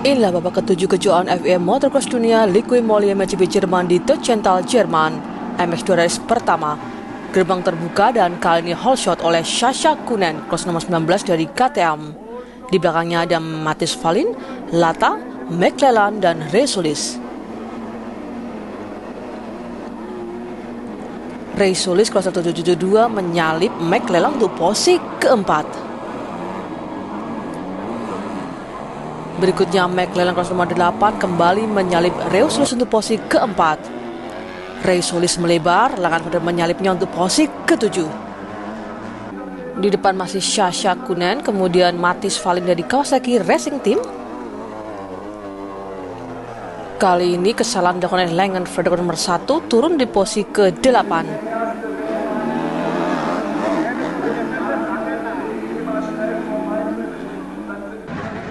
Inilah babak ketujuh kejuaraan FIM Motocross Dunia Liqui Moly MotoGP Jerman di Teuchenthal, Jerman. MX2 race pertama, gerbang terbuka dan kali ini hole shot oleh Sasha Kunen, kelas nomor 19 dari KTM. Di belakangnya ada Matthias Wallin, Lata, McClellan, dan Ray Solis. Ray Solis kelas 1772 menyalip McClellan untuk posisi keempat. Berikutnya McClellan kelas nomor 8 kembali menyalip Ray Solis untuk posisi keempat. Ray Solis melebar, lengan Federer menyalipnya untuk posisi ketujuh. Di depan masih Sasha Kunen, kemudian Matthias Wallin dari Kawasaki Racing Team. Kali ini kesalahan dilakukan oleh lengan Federer nomor 1 turun di posisi ke-8.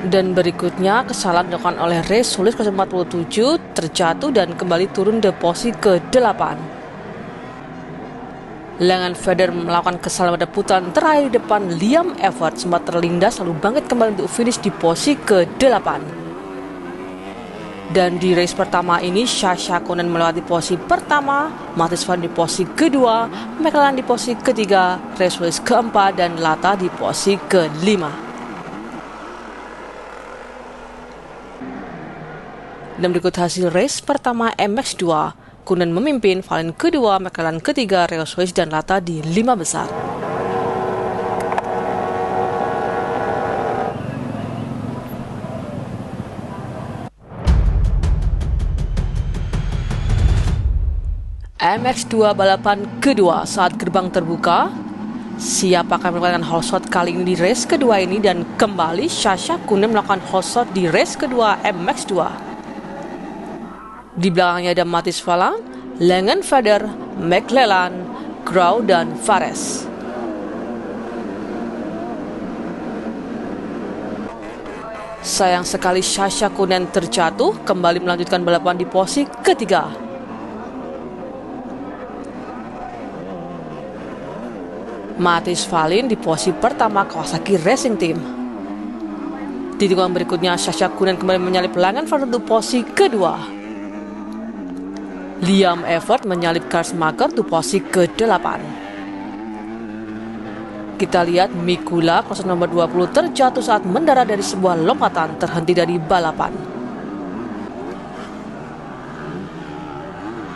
Dan berikutnya kesalahan dilakukan oleh Ray Solis kelas 47 terjatuh dan kembali turun di posisi ke-8. Lengan Federer melakukan kesalahan pada putaran terakhir di depan Liam Everts, sempat terlindas lalu bangkit kembali untuk finish di posisi ke-8. Dan di race pertama ini Sasha Kunen melewati posisi pertama, Matthias Wallin di posisi kedua, McClellan di posisi ketiga, Ray Solis keempat, dan Lata di posisi ke-5. Dan berikut hasil race pertama MX2. Kunen memimpin, Wallin kedua, McClellan ketiga, Ray Solis dan Lata di 5 besar. MX2 balapan kedua saat gerbang terbuka. Siapa akan melakukan hole shot kali ini di race kedua ini, dan kembali Sasha Kunen melakukan hole shot di race kedua MX2. Di belakangnya ada Matthias Wallin, Lengen Federer, McClellan, Grau, dan Fares. Sayang sekali Sasha Kunen terjatuh, kembali melanjutkan balapan di posisi ketiga. Matthias Wallin di posisi pertama Kawasaki Racing Team. Di tikungan berikutnya Sasha Kunen kembali menyalip Lengen Federer untuk posisi kedua. Liam Everts menyalip Karl Schumacher untuk posisi ke-8. Kita lihat Mikula kelas nomor 20 terjatuh saat mendarat dari sebuah lompatan, terhenti dari balapan.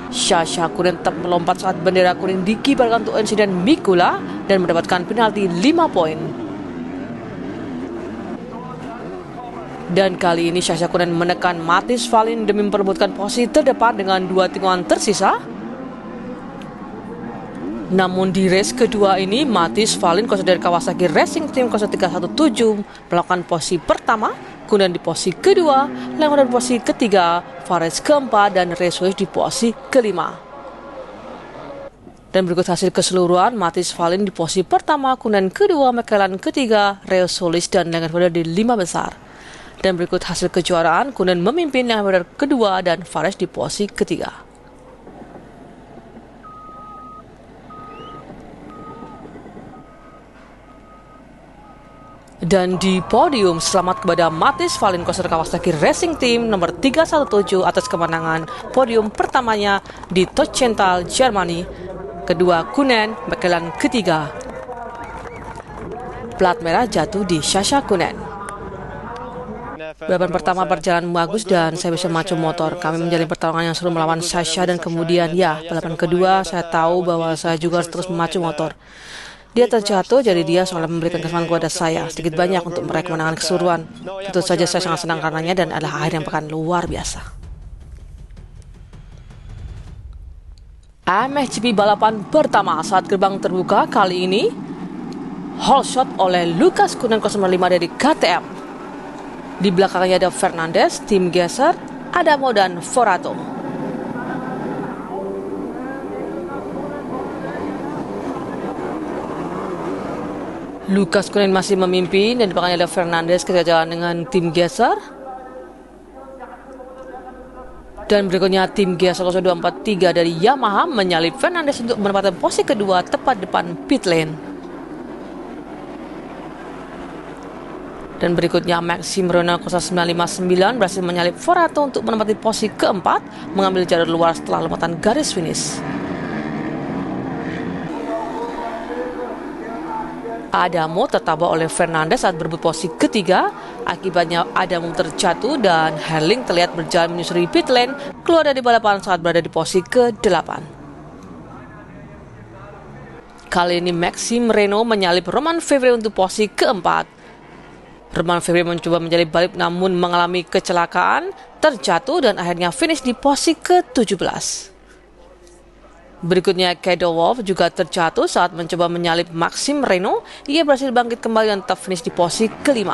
Sasha Kunen tetap melompat saat bendera kuning dikibarkan untuk insiden Mikula dan mendapatkan penalti 5 poin. Dan kali ini Sasha Kunen menekan Matthias Wallin demi memperebutkan posisi terdepan dengan 2 tikungan tersisa. Namun di race kedua ini Matthias Wallin kelas dari Kawasaki Racing Team kelas 317 melakukan posisi pertama, Kunen di posisi kedua, Lengen di posisi ketiga, Fares keempat, dan Ray Solis di posisi kelima. Dan berikut hasil keseluruhan: Matthias Wallin di posisi pertama, Kunen kedua, McClellan ketiga, Ray Solis dan Lengen Federer di 5 besar. Dan berikut hasil kejuaraan: Kunen memimpin, Lengen Federer kedua, dan Fares di posisi ketiga. Dan di podium, selamat kepada Matthias Wallin Kawasaki Racing Team nomor 317 atas kemenangan podium pertamanya di Teuchenthal, Jerman. Kedua Kunen, McClellan ketiga. Plat merah jatuh di Sasha Kunen. Balapan pertama berjalan bagus dan saya bisa memacu motor. Kami menjalin pertarungan yang seru melawan Sasha, dan kemudian balapan kedua saya tahu bahwa saya juga harus terus memacu motor. Dia terjatuh, jadi dia seolah memberikan kesempatan kepada saya sedikit banyak untuk meraih kemenangan keseluruhan. Tentu saja saya sangat senang karenanya, dan adalah akhir yang pekan luar biasa. MXGP balapan pertama saat gerbang terbuka kali ini hole shot oleh Lukas Kunen kelas nomor 5 dari KTM. Di belakangnya ada Fernandez, Tim Gesser, Adamo, dan Forato. Lukas Kunen masih memimpin, dan di belakangnya ada Fernandez kejajaran dengan Tim Gesser. Dan berikutnya Tim Gesser 243 dari Yamaha menyalip Fernandez untuk menempatkan posisi kedua tepat depan pit lane. Dan berikutnya Maxim Reno 0959 berhasil menyalip Forato untuk menempati posisi keempat, mengambil jalur luar setelah lompatan garis finish. Adamo tertabrak oleh Fernandez saat berebut posisi ketiga. Akibatnya Adamo terjatuh dan Herling terlihat berjalan menyusuri pit lane keluar dari balapan saat berada di posisi ke-8. Kali ini Maxim Reno menyalip Romain Febvre untuk posisi keempat. Romain Febvre mencoba menyalip balik namun mengalami kecelakaan, terjatuh dan akhirnya finish di posisi ke-17. Berikutnya Kado Wolff juga terjatuh saat mencoba menyalip Maxim Reno. Ia berhasil bangkit kembali dan tetap finish di posisi ke-5.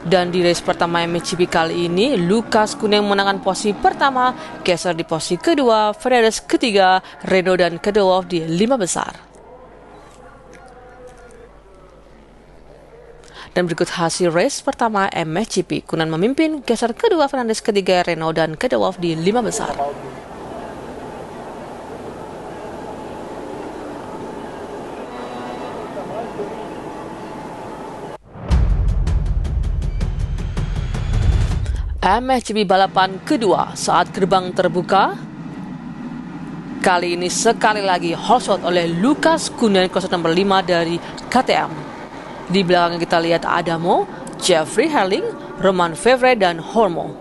Dan di race pertama MXGP kali ini, Lucas Kuneng menangkan posisi pertama, Gesser di posisi kedua, Fernandez ketiga, Reno dan Kado Wolff di 5 besar. Dan berikut hasil race pertama MXGP, Kunan memimpin, Gesser kedua, Fernandez ketiga, Reno dan Kado Wolff di 5 besar. MXGP balapan kedua saat gerbang terbuka. Kali ini sekali lagi holeshot oleh Lucas Kuneng kloser nomor 5 dari KTM. Di belakang kita lihat Adamo, Jeffrey Herling, Romain Febvre dan Hormo.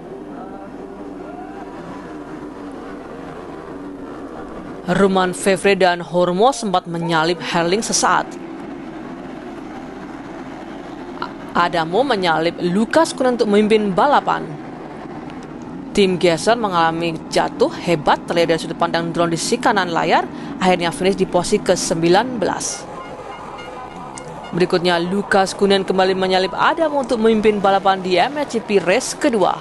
Romain Febvre dan Hormo sempat menyalip Herling sesaat. Adamo menyalip Lucas Kuneng untuk memimpin balapan. Tim Gesser mengalami jatuh hebat terlihat dari sudut pandang drone di sisi kanan layar, akhirnya finish di posisi ke-19. Berikutnya Lucas Kuneng kembali menyalip Adamo untuk memimpin balapan di MXGP race kedua.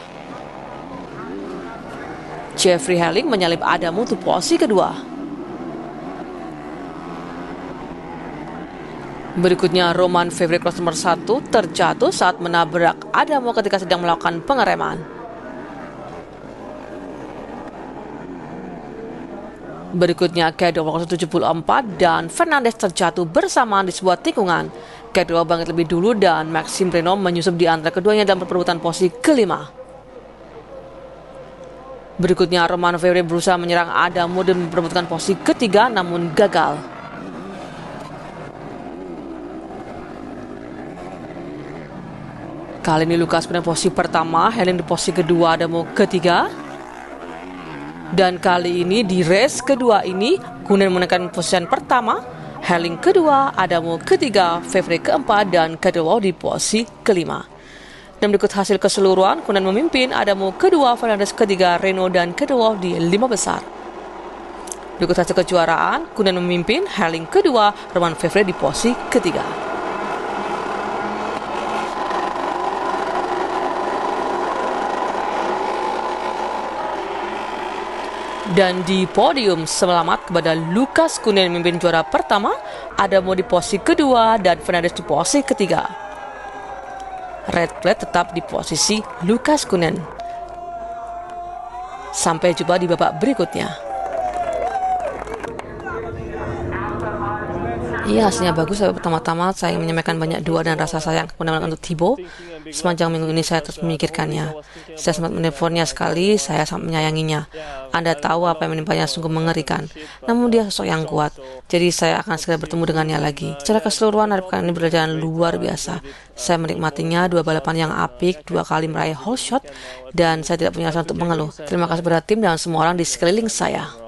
Jeffrey Herling menyalip Adamo untuk posisi kedua. Berikutnya Romain Febvre kloser nomor 1 terjatuh saat menabrak Adamo ketika sedang melakukan pengereman. Berikutnya Kado Wolff 74 dan Fernandez terjatuh bersamaan di sebuah tikungan. Kado Wolff bangkit lebih dulu dan Maxim Reno menyusup di antara keduanya dalam perebutan posisi ke-5. Berikutnya Romain Febvre berusaha menyerang Adamo dan memperebutkan posisi ke-3 namun gagal. Kali ini Lucas Kuneng posisi pertama, Herling di posisi kedua, Adamo ketiga. Dan kali ini di race kedua ini, Kuneng menekan posisi pertama, Herling kedua, Adamo ketiga, Febvre keempat, dan Kado Wolff di posisi ke-5. Dan berikut hasil keseluruhan, Kuneng memimpin, Adamo kedua, Fernandez ketiga, Reno dan Kado Wolff di 5 besar. Berikut hasil kejuaraan, Kuneng memimpin, Herling kedua, Romain Febvre di posisi ketiga. Dan di podium, selamat kepada Lucas Kuneng memimpin juara pertama, Adamo di posisi kedua, dan Fernandez di posisi ketiga. Red flag tetap di posisi Lucas Kuneng. Sampai jumpa di babak berikutnya. Iya, hasilnya bagus. Pertama-tama saya menyampaikan banyak doa dan rasa sayang kepada untuk Thibaut. Sepanjang minggu ini saya terus memikirkannya. Saya sempat menelponnya sekali, saya sangat menyayanginya. Anda tahu apa yang menimpanya sungguh mengerikan. Namun dia sosok yang kuat. Jadi saya akan segera bertemu dengannya lagi. Secara keseluruhan hari pekan ini berjalan luar biasa. Saya menikmatinya, 2 balapan yang apik, 2 kali meraih holeshot, dan saya tidak punya alasan untuk mengeluh. Terima kasih kepada tim dan semua orang di sekeliling saya.